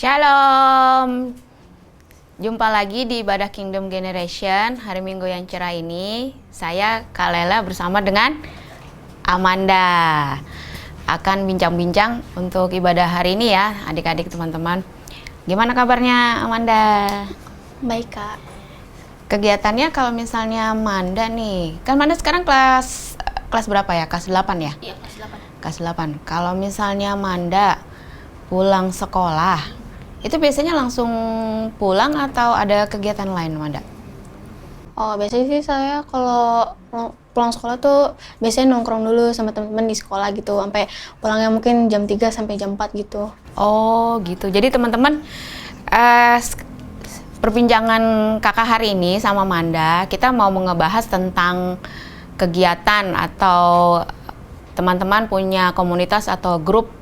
Shalom. Jumpa lagi di Ibadah Kingdom Generation. Hari Minggu yang cerah ini, saya Kak Lela bersama dengan Amanda akan bincang-bincang untuk ibadah hari ini ya, adik-adik teman-teman. Gimana kabarnya Amanda? Baik, Kak. Kegiatannya kalau misalnya Amanda nih, kan Amanda sekarang kelas berapa ya? Kelas 8 ya? Iya, kelas 8. Kelas 8. Kalau misalnya Amanda pulang sekolah, itu biasanya langsung pulang atau ada kegiatan lain, Amanda? Oh, biasanya sih saya kalau pulang sekolah tuh biasanya nongkrong dulu sama teman-teman di sekolah gitu, sampai pulangnya mungkin jam 3 sampai jam 4 gitu. Oh, gitu. Jadi teman-teman, perbincangan kakak hari ini sama Amanda, kita mau ngebahas tentang kegiatan atau teman-teman punya komunitas atau grup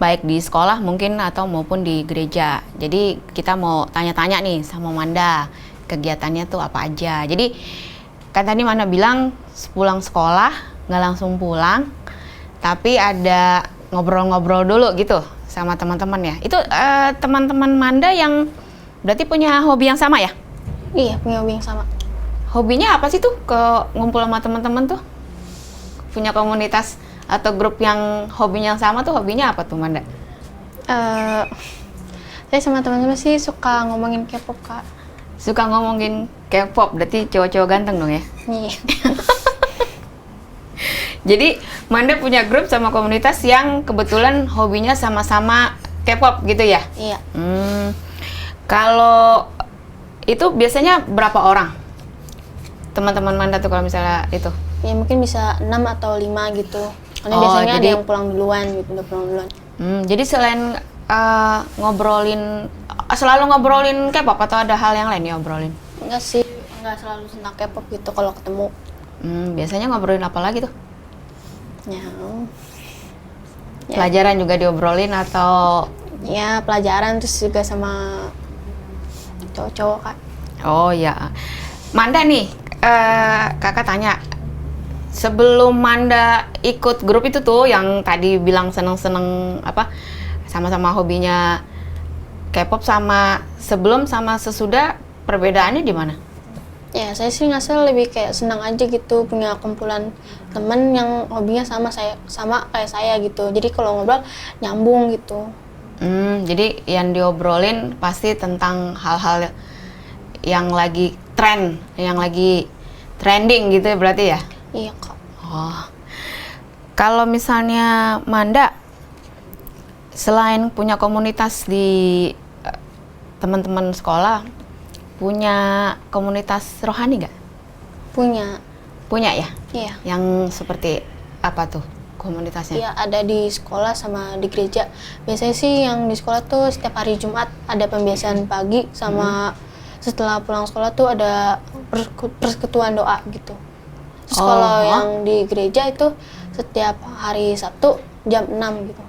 baik di sekolah mungkin atau maupun di gereja. Jadi kita mau tanya-tanya nih sama Amanda, kegiatannya tuh apa aja. Jadi kan tadi Amanda bilang pulang sekolah nggak langsung pulang, tapi ada ngobrol-ngobrol dulu gitu sama teman-teman ya. Itu teman-teman Amanda yang berarti punya hobi yang sama ya? Iya, punya hobi yang sama. Hobinya apa sih tuh ke ngumpul sama teman-teman tuh? Punya komunitas atau grup yang hobinya yang sama tuh, hobinya apa tuh Amanda? Saya sama teman-teman sih suka ngomongin K-pop, Kak. Suka ngomongin K-pop, berarti cowok-cowok ganteng dong ya? Iya. Jadi Amanda punya grup sama komunitas yang kebetulan hobinya sama-sama K-pop gitu ya? Iya. Kalau itu biasanya berapa orang? Teman-teman Amanda tuh kalau misalnya itu? Ya mungkin bisa 6 atau 5 gitu. Karena biasanya ada yang pulang duluan gitu, udah pulang duluan. Jadi selain selalu ngobrolin K-pop atau ada hal yang lain ya ngobrolin? Enggak sih, enggak selalu tentang K-pop gitu kalau ketemu. Biasanya ngobrolin apa lagi tuh? Ya. Pelajaran juga diobrolin atau? Ya, pelajaran terus juga sama cowok-cowok, Kak. Oh ya, Manda nih, kakak tanya. Sebelum Manda ikut grup itu tuh yang tadi bilang seneng-seneng apa sama-sama hobinya K-pop, sama sebelum sama sesudah perbedaannya di mana? Ya, saya sih ngerasa lebih kayak senang aja gitu punya kumpulan temen yang hobinya sama kayak saya gitu. Jadi kalau ngobrol nyambung gitu. Jadi yang diobrolin pasti tentang hal-hal yang lagi tren, yang lagi trending gitu ya berarti ya? Iya, Kak. Oh, kalau misalnya Manda selain punya komunitas di teman-teman sekolah, punya komunitas rohani nggak? Punya. Punya ya? Iya. Yang seperti apa tuh komunitasnya? Iya, ada di sekolah sama di gereja. Biasanya sih yang di sekolah tuh setiap hari Jumat ada pembiasaan pagi sama setelah pulang sekolah tuh ada persekutuan doa gitu. Terus kalau yang di gereja itu setiap hari Sabtu jam 6 gitu.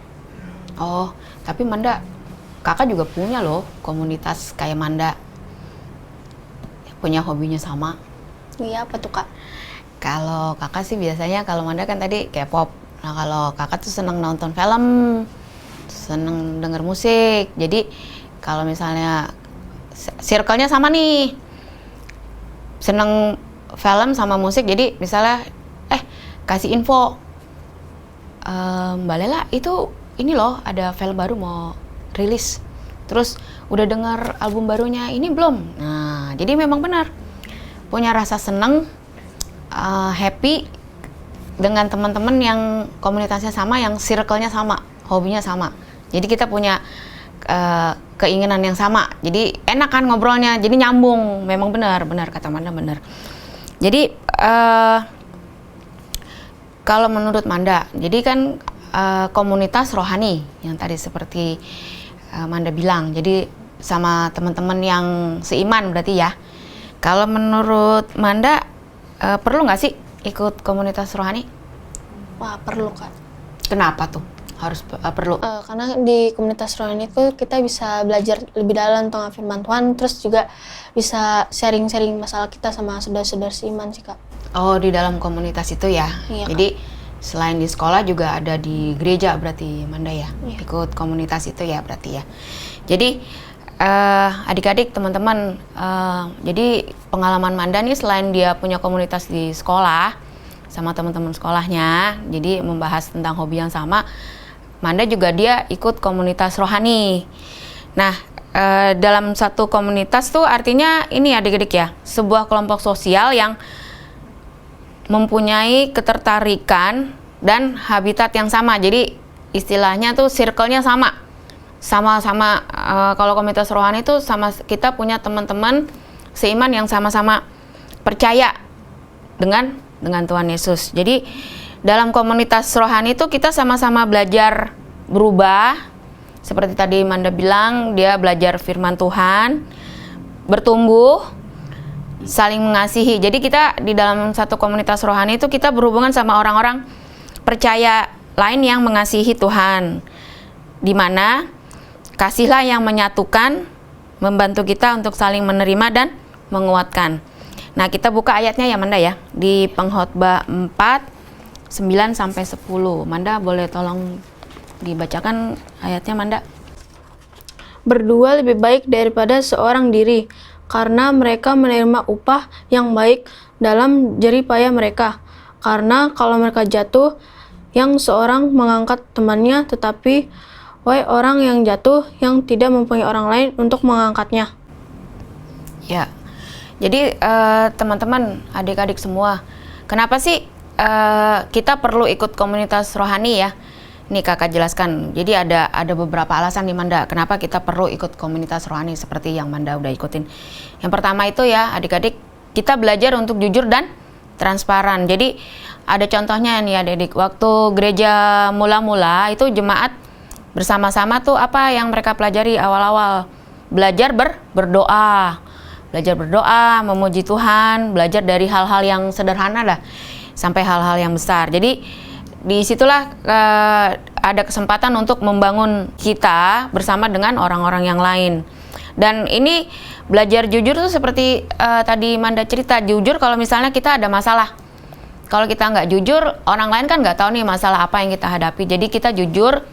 Oh, tapi Manda, kakak juga punya loh komunitas kayak Manda. Punya hobinya sama. Iya, apa tuh, Kak? Kalau kakak sih biasanya, kalau Manda kan tadi K-pop. Nah kalau kakak tuh seneng nonton film, seneng denger musik. Jadi kalau misalnya circle-nya sama nih, seneng film sama musik. Jadi misalnya kasih info, Mbak Lela itu ini loh ada film baru mau rilis, terus udah dengar album barunya ini belum? Nah jadi memang benar punya rasa seneng, happy dengan teman-teman yang komunitasnya sama, yang circle-nya sama, hobinya sama. Jadi kita punya keinginan yang sama, jadi enak kan ngobrolnya, jadi nyambung. Memang benar kata Manda, benar. Jadi kalau menurut Manda, jadi kan komunitas rohani yang tadi seperti Manda bilang, jadi sama teman-teman yang seiman berarti ya. Kalau menurut Manda perlu nggak sih ikut komunitas rohani? Wah, perlu, Kak. Kenapa tuh harus perlu? Karena di komunitas rohani itu kita bisa belajar lebih dalam tentang firman Tuhan, terus juga bisa sharing-sharing masalah kita sama saudara-saudara seiman sih, Kak. Oh, di dalam komunitas itu ya. Iya, jadi Selain di sekolah juga ada di gereja berarti Manda ya, ikut komunitas itu ya berarti ya. Jadi adik-adik teman-teman, jadi pengalaman Manda nih selain dia punya komunitas di sekolah sama teman-teman sekolahnya, jadi membahas tentang hobi yang sama, Manda juga dia ikut komunitas rohani. Nah, dalam satu komunitas tuh artinya ini adik-adik ya, sebuah kelompok sosial yang mempunyai ketertarikan dan habitat yang sama. Jadi istilahnya tuh circle-nya sama-sama. Kalau komunitas rohani itu sama, kita punya teman-teman seiman yang sama-sama percaya dengan Tuhan Yesus. Jadi dalam komunitas rohani itu kita sama-sama belajar berubah. Seperti tadi Manda bilang, dia belajar firman Tuhan, bertumbuh, saling mengasihi. Jadi kita di dalam satu komunitas rohani itu kita berhubungan sama orang-orang percaya lain yang mengasihi Tuhan, di mana kasihlah yang menyatukan, membantu kita untuk saling menerima dan menguatkan. Nah, kita buka ayatnya ya Manda ya, di Pengkhotbah 4, 9 sampai 10. Manda boleh tolong dibacakan ayatnya Manda? Berdua lebih baik daripada seorang diri, karena mereka menerima upah yang baik dalam jerih payah mereka. Karena kalau mereka jatuh, yang seorang mengangkat temannya, tetapi wahai orang yang jatuh, yang tidak mempunyai orang lain untuk mengangkatnya. Ya, jadi teman-teman, adik-adik semua, kenapa sih kita perlu ikut komunitas rohani ya? Nih kakak jelaskan. Jadi ada beberapa alasan nih Manda, kenapa kita perlu ikut komunitas rohani seperti yang Manda udah ikutin. Yang pertama itu ya adik-adik, kita belajar untuk jujur dan transparan. Jadi ada contohnya nih adik-adik, waktu gereja mula-mula itu jemaat bersama-sama tuh apa yang mereka pelajari awal-awal? Belajar berdoa. Belajar berdoa, memuji Tuhan, belajar dari hal-hal yang sederhana dah sampai hal-hal yang besar. Jadi disitulah ada kesempatan untuk membangun kita bersama dengan orang-orang yang lain. Dan ini belajar jujur tuh seperti tadi Manda cerita, jujur kalau misalnya kita ada masalah. Kalau kita nggak jujur, orang lain kan nggak tahu nih masalah apa yang kita hadapi. Jadi kita jujur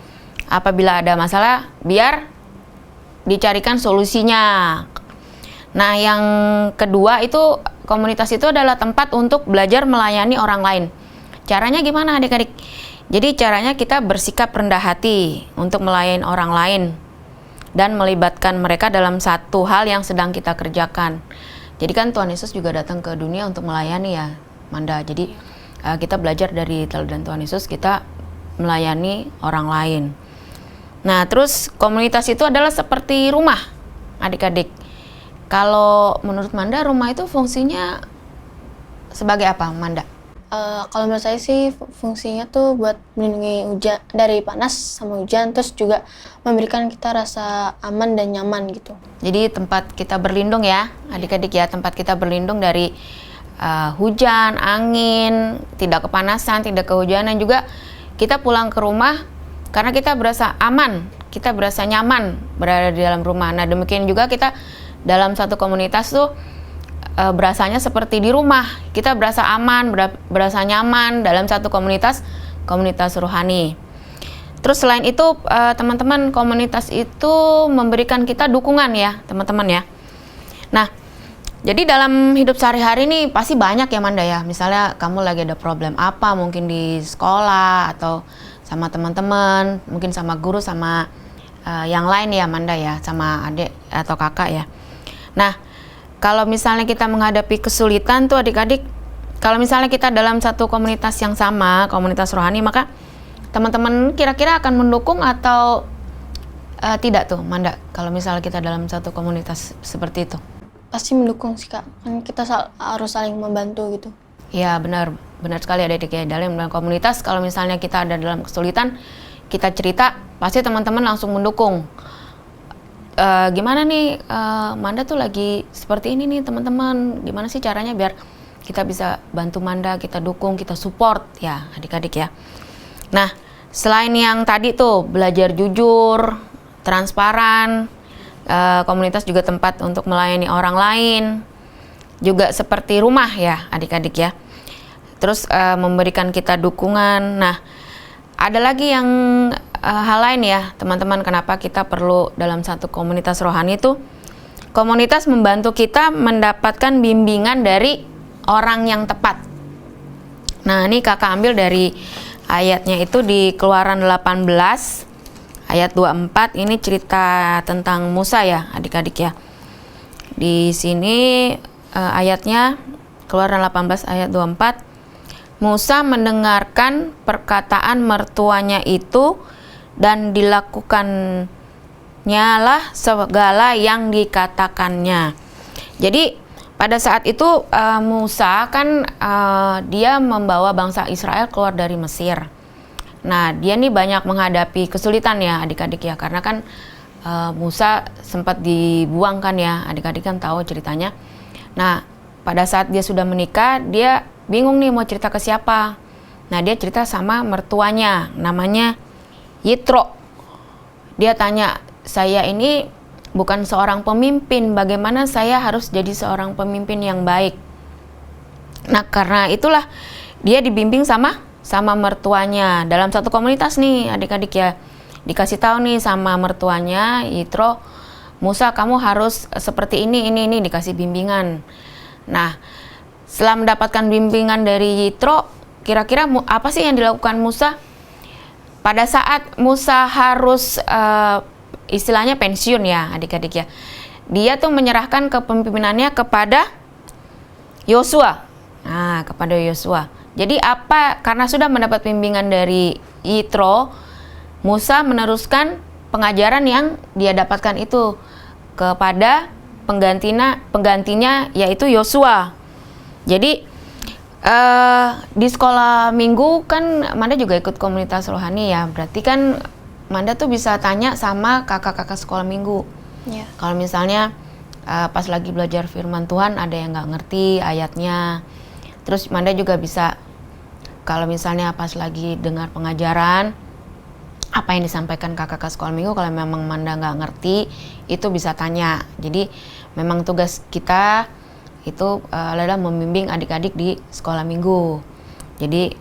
apabila ada masalah, biar dicarikan solusinya. Nah, yang kedua itu komunitas itu adalah tempat untuk belajar melayani orang lain. Caranya gimana adik-adik? Jadi caranya kita bersikap rendah hati untuk melayani orang lain dan melibatkan mereka dalam satu hal yang sedang kita kerjakan. Jadi kan Tuhan Yesus juga datang ke dunia untuk melayani ya Manda. Jadi kita belajar dari teladan Tuhan Yesus, kita melayani orang lain. Nah, terus komunitas itu adalah seperti rumah adik-adik. Kalau menurut Manda, rumah itu fungsinya sebagai apa Manda? Kalau menurut saya sih fungsinya tuh buat melindungi hujan dari panas sama hujan, terus juga memberikan kita rasa aman dan nyaman gitu. Jadi tempat kita berlindung ya adik-adik ya, tempat kita berlindung dari hujan, angin, tidak kepanasan, tidak kehujanan. Juga kita pulang ke rumah karena kita berasa aman, kita berasa nyaman berada di dalam rumah. Nah, demikian juga kita dalam satu komunitas tuh berasanya seperti di rumah. Kita berasa aman, berasa nyaman dalam satu komunitas rohani. Terus selain itu teman-teman, komunitas itu memberikan kita dukungan ya teman-teman ya. Nah, jadi dalam hidup sehari-hari ini pasti banyak ya Manda ya. Misalnya kamu lagi ada problem apa, mungkin di sekolah atau sama teman-teman, mungkin sama guru, sama yang lain ya Manda ya, sama adik atau kakak ya. Nah, kalau misalnya kita menghadapi kesulitan tuh adik-adik, kalau misalnya kita dalam satu komunitas yang sama, komunitas rohani, maka teman-teman kira-kira akan mendukung atau tidak tuh Manda, kalau misalnya kita dalam satu komunitas seperti itu? Pasti mendukung sih Kak, kan kita harus saling membantu gitu. Ya benar sekali adik-adik ya, dalam komunitas kalau misalnya kita ada dalam kesulitan, kita cerita, pasti teman-teman langsung mendukung. Gimana nih Manda tuh lagi seperti ini nih teman-teman, gimana sih caranya biar kita bisa bantu Manda, kita dukung, kita support ya adik-adik ya. Nah, selain yang tadi tuh belajar jujur, transparan, komunitas juga tempat untuk melayani orang lain, juga seperti rumah ya adik-adik ya. terus memberikan kita dukungan. Nah, ada lagi yang hal lain ya teman-teman, kenapa kita perlu dalam satu komunitas rohani itu, komunitas membantu kita mendapatkan bimbingan dari orang yang tepat. Nah, ini kakak ambil dari ayatnya itu di Keluaran 18 ayat 24, ini cerita tentang Musa ya adik-adik ya. Di sini ayatnya Keluaran 18 ayat 24, Musa mendengarkan perkataan mertuanya itu dan dilakukannya lah segala yang dikatakannya. Jadi pada saat itu Musa kan dia membawa bangsa Israel keluar dari Mesir. Nah, dia nih banyak menghadapi kesulitan ya adik-adik ya, karena kan Musa sempat dibuang kan ya, adik-adik kan tahu ceritanya. Nah, pada saat dia sudah menikah, dia bingung nih mau cerita ke siapa. Nah, dia cerita sama mertuanya, namanya Yitro. Dia tanya, saya ini bukan seorang pemimpin, bagaimana saya harus jadi seorang pemimpin yang baik. Nah, karena itulah dia dibimbing sama mertuanya dalam satu komunitas nih adik-adik ya, dikasih tahu nih sama mertuanya Yitro, Musa kamu harus seperti ini dikasih bimbingan. Nah, setelah mendapatkan bimbingan dari Yitro, kira-kira apa sih yang dilakukan Musa pada saat Musa harus istilahnya pensiun ya adik-adik ya, dia tuh menyerahkan kepemimpinannya kepada Yosua. Nah, kepada Yosua. Jadi karena sudah mendapat bimbingan dari Yitro, Musa meneruskan pengajaran yang dia dapatkan itu kepada penggantinya yaitu Yosua. Jadi di sekolah minggu kan Manda juga ikut komunitas rohani ya, berarti kan Manda tuh bisa tanya sama kakak-kakak sekolah minggu. Yeah. Kalau misalnya pas lagi belajar firman Tuhan ada yang nggak ngerti ayatnya, terus Manda juga bisa, kalau misalnya pas lagi dengar pengajaran, apa yang disampaikan kakak-kakak sekolah minggu, kalau memang Manda nggak ngerti, itu bisa tanya. Jadi memang tugas kita itu adalah membimbing adik-adik di sekolah minggu. Jadi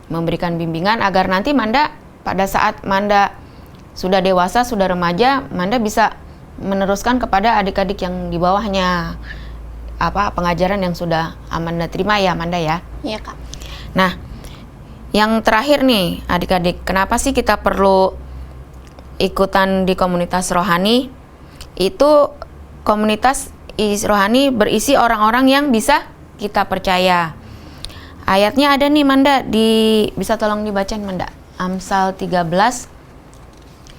memberikan bimbingan agar nanti Manda pada saat Manda sudah dewasa, sudah remaja, Manda bisa meneruskan kepada adik-adik yang di bawahnya pengajaran yang sudah Manda terima ya Manda ya. Iya Kak. Nah, yang terakhir nih adik-adik, kenapa sih kita perlu ikutan di komunitas rohani? Itu komunitas rohani berisi orang-orang yang bisa kita percaya. Ayatnya ada nih Manda, bisa tolong dibacain Manda. Amsal 13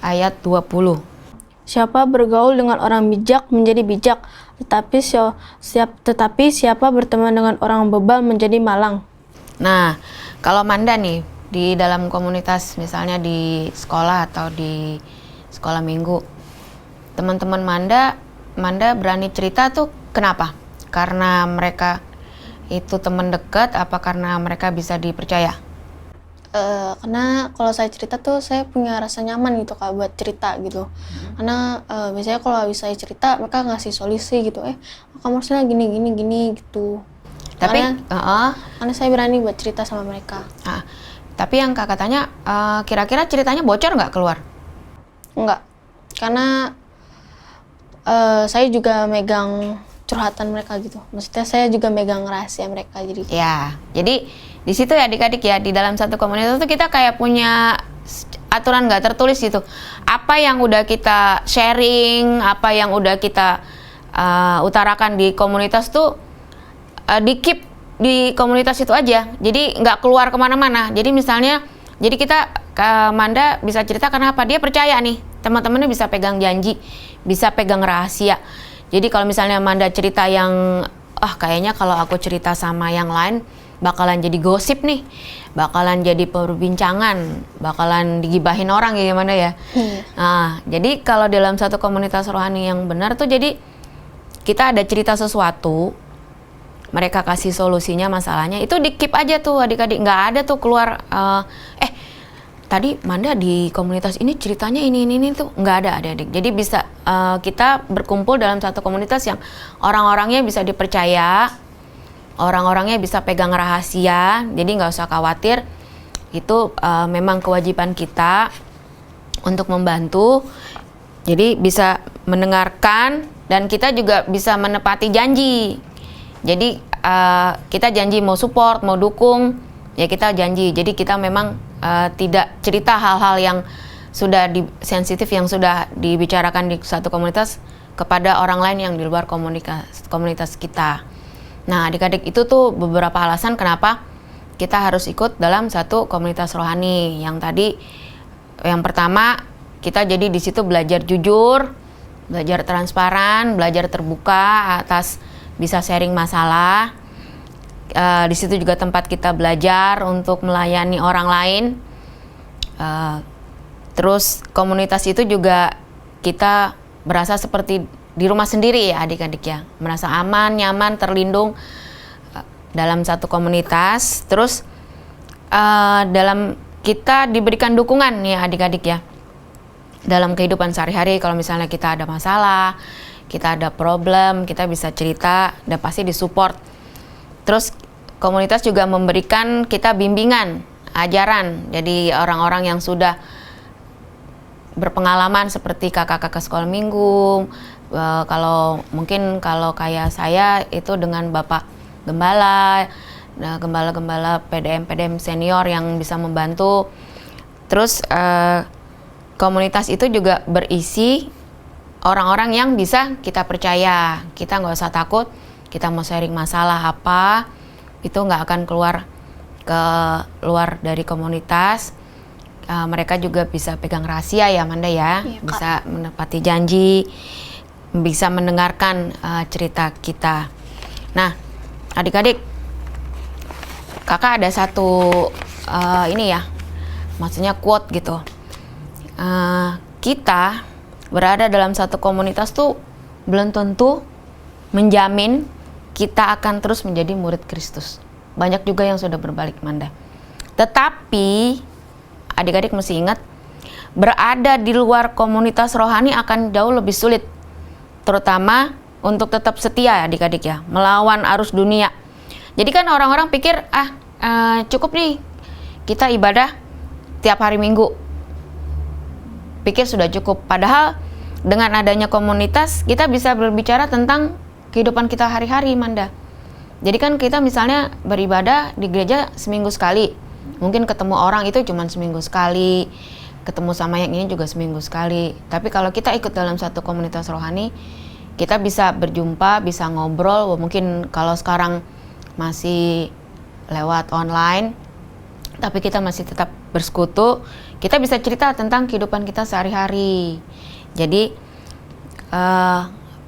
ayat 20. Siapa bergaul dengan orang bijak menjadi bijak, tetapi siapa berteman dengan orang bebal menjadi malang. Nah, kalau Manda nih di dalam komunitas, misalnya di sekolah atau di sekolah minggu, teman-teman Manda berani cerita tuh kenapa? Karena mereka itu teman dekat, apa karena mereka bisa dipercaya? Karena kalau saya cerita tuh saya punya rasa nyaman gitu Kak buat cerita gitu. Karena biasanya kalau habis saya cerita mereka ngasih solusi gitu, kamu harusnya gini gitu. Tapi karena saya berani buat cerita sama mereka. Tapi yang kakak tanya, kira-kira ceritanya bocor nggak keluar? Enggak, karena saya juga megang curhatan mereka gitu. Maksudnya saya juga megang rahasia mereka jadi. Ya, jadi di situ ya adik-adik ya, di dalam satu komunitas itu kita kayak punya aturan nggak tertulis gitu. Apa yang udah kita sharing, apa yang udah kita utarakan di komunitas tuh di-keep di komunitas itu aja. Jadi nggak keluar kemana-mana. Jadi misalnya, jadi kita Manda bisa cerita karena apa? Dia percaya nih, teman-temannya bisa pegang janji, bisa pegang rahasia. Jadi kalau misalnya Manda cerita yang, kayaknya kalau aku cerita sama yang lain bakalan jadi gosip nih, bakalan jadi perbincangan, bakalan digibahin orang ya gimana ya. Nah, jadi kalau dalam satu komunitas rohani yang benar tuh, jadi kita ada cerita sesuatu, mereka kasih solusinya masalahnya, itu di-keep aja tuh adik-adik, nggak ada tuh keluar, tadi Manda di komunitas ini ceritanya ini tuh, nggak ada adik-adik. Jadi bisa kita berkumpul dalam satu komunitas yang orang-orangnya bisa dipercaya, orang-orangnya bisa pegang rahasia, jadi nggak usah khawatir. Itu memang kewajiban kita untuk membantu. Jadi bisa mendengarkan dan kita juga bisa menepati janji. Jadi kita janji mau support, mau dukung, ya kita janji. Jadi kita memang tidak cerita hal-hal yang sudah sensitif yang sudah dibicarakan di satu komunitas kepada orang lain yang di luar komunitas kita. Nah, adik-adik, itu tuh beberapa alasan kenapa kita harus ikut dalam satu komunitas rohani. Yang pertama, kita jadi di situ belajar jujur, belajar transparan, belajar terbuka atas bisa sharing masalah. Di situ juga tempat kita belajar untuk melayani orang lain. Terus komunitas itu juga kita berasa seperti di rumah sendiri ya adik-adik ya. Merasa aman, nyaman, terlindung dalam satu komunitas. Terus dalam kita diberikan dukungan ya adik-adik ya. Dalam kehidupan sehari-hari, kalau misalnya kita ada masalah, kita ada problem, kita bisa cerita dan pasti disupport. Terus komunitas juga memberikan kita bimbingan, ajaran. Jadi orang-orang yang sudah berpengalaman seperti kakak-kakak sekolah minggu, kalau kayak saya itu dengan Bapak Gembala, gembala-gembala PDM senior yang bisa membantu. Terus komunitas itu juga berisi orang-orang yang bisa kita percaya. Kita nggak usah takut, kita mau sharing masalah apa, itu nggak akan keluar ke luar dari komunitas. Mereka juga bisa pegang rahasia ya Manda ya, Iya, bisa menepati janji, bisa mendengarkan cerita kita. Nah, adik-adik, kakak ada satu ini ya, maksudnya quote gitu. Kita berada dalam satu komunitas tuh belum tentu menjamin kita akan terus menjadi murid Kristus. Banyak juga yang sudah berbalik Manda. Tetapi adik-adik mesti ingat, berada di luar komunitas rohani akan jauh lebih sulit, terutama untuk tetap setia adik-adik ya, melawan arus dunia. Jadi kan orang-orang pikir cukup nih kita ibadah tiap hari Minggu, pikir sudah cukup. Padahal dengan adanya komunitas kita bisa berbicara tentang kehidupan kita hari-hari Manda. Jadi kan kita misalnya beribadah di gereja seminggu sekali, mungkin ketemu orang itu cuma seminggu sekali, ketemu sama yang ini juga seminggu sekali. Tapi kalau kita ikut dalam satu komunitas rohani, kita bisa berjumpa, bisa ngobrol. Mungkin kalau sekarang masih lewat online, tapi kita masih tetap bersekutu, kita bisa cerita tentang kehidupan kita sehari-hari. Jadi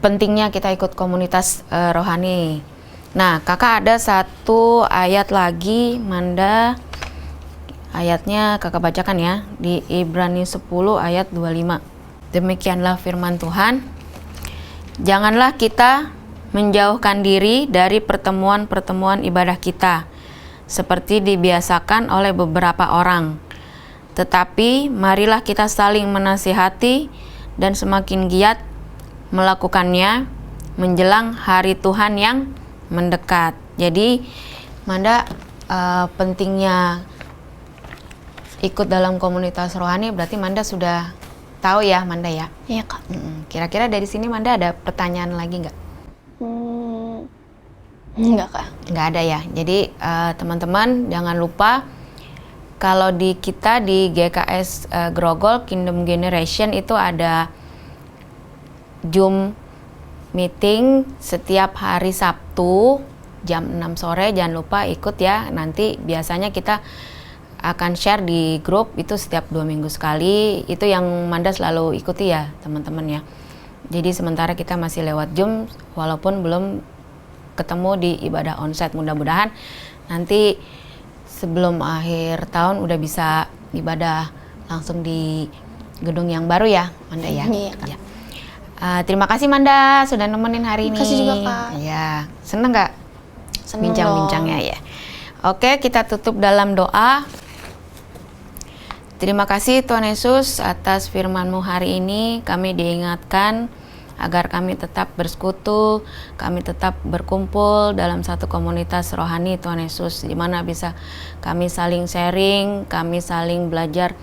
pentingnya kita ikut komunitas rohani. Nah, kakak ada satu ayat lagi Manda, ayatnya kakak bacakan ya, di Ibrani 10 ayat 25. Demikianlah firman Tuhan. Janganlah kita menjauhkan diri dari pertemuan-pertemuan ibadah kita, seperti dibiasakan oleh beberapa orang. Tetapi marilah kita saling menasihati dan semakin giat melakukannya menjelang hari Tuhan yang mendekat. Jadi Manda, pentingnya ikut dalam komunitas rohani berarti Manda sudah tahu ya Manda ya? Iya Kak. Kira-kira dari sini Manda ada pertanyaan lagi nggak? Enggak Kak. Nggak ada ya. Jadi teman-teman jangan lupa kalau di kita di GKS Grogol Kingdom Generation itu ada Zoom meeting setiap hari Sabtu jam 6 sore. Jangan lupa ikut ya. Nanti biasanya kita akan share di grup itu setiap 2 minggu sekali. Itu yang Manda selalu ikuti ya teman-teman ya. Jadi sementara kita masih lewat Zoom walaupun belum ketemu di ibadah onsite. Mudah-mudahan nanti sebelum akhir tahun udah bisa ibadah langsung di gedung yang baru ya Manda ya. Iya Kak. Ya. Terima kasih Manda sudah nemenin hari ini. Terima kasih juga Kak. Ya, seneng nggak Seneng bincang-bincangnya ya. Oke, kita tutup dalam doa. Terima kasih Tuhan Yesus atas firman-Mu hari ini. Kami diingatkan agar kami tetap bersekutu, kami tetap berkumpul dalam satu komunitas rohani Tuhan Yesus, di mana bisa kami saling sharing, kami saling belajar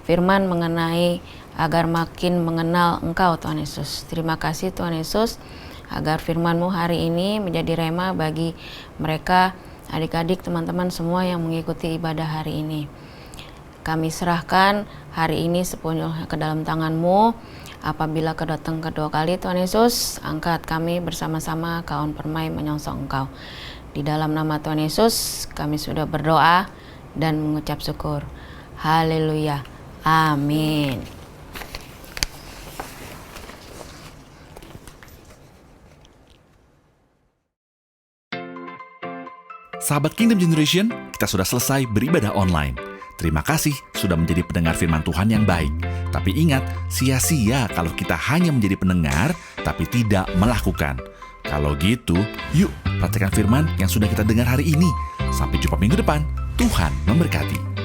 firman mengenai agar makin mengenal Engkau Tuhan Yesus. Terima kasih Tuhan Yesus, agar firman-Mu hari ini menjadi rema bagi mereka, adik-adik, teman-teman semua yang mengikuti ibadah hari ini. Kami serahkan hari ini sepenuhnya ke dalam tangan-Mu. Apabila Kau datang kedua kali Tuhan Yesus, angkat kami bersama-sama kawan permai menyongsong Engkau. Di dalam nama Tuhan Yesus kami sudah berdoa dan mengucap syukur. Haleluya. Amin. Sahabat Kingdom Generation, kita sudah selesai beribadah online. Terima kasih sudah menjadi pendengar firman Tuhan yang baik. Tapi ingat, sia-sia kalau kita hanya menjadi pendengar, tapi tidak melakukan. Kalau gitu, yuk praktekkan firman yang sudah kita dengar hari ini. Sampai jumpa minggu depan. Tuhan memberkati.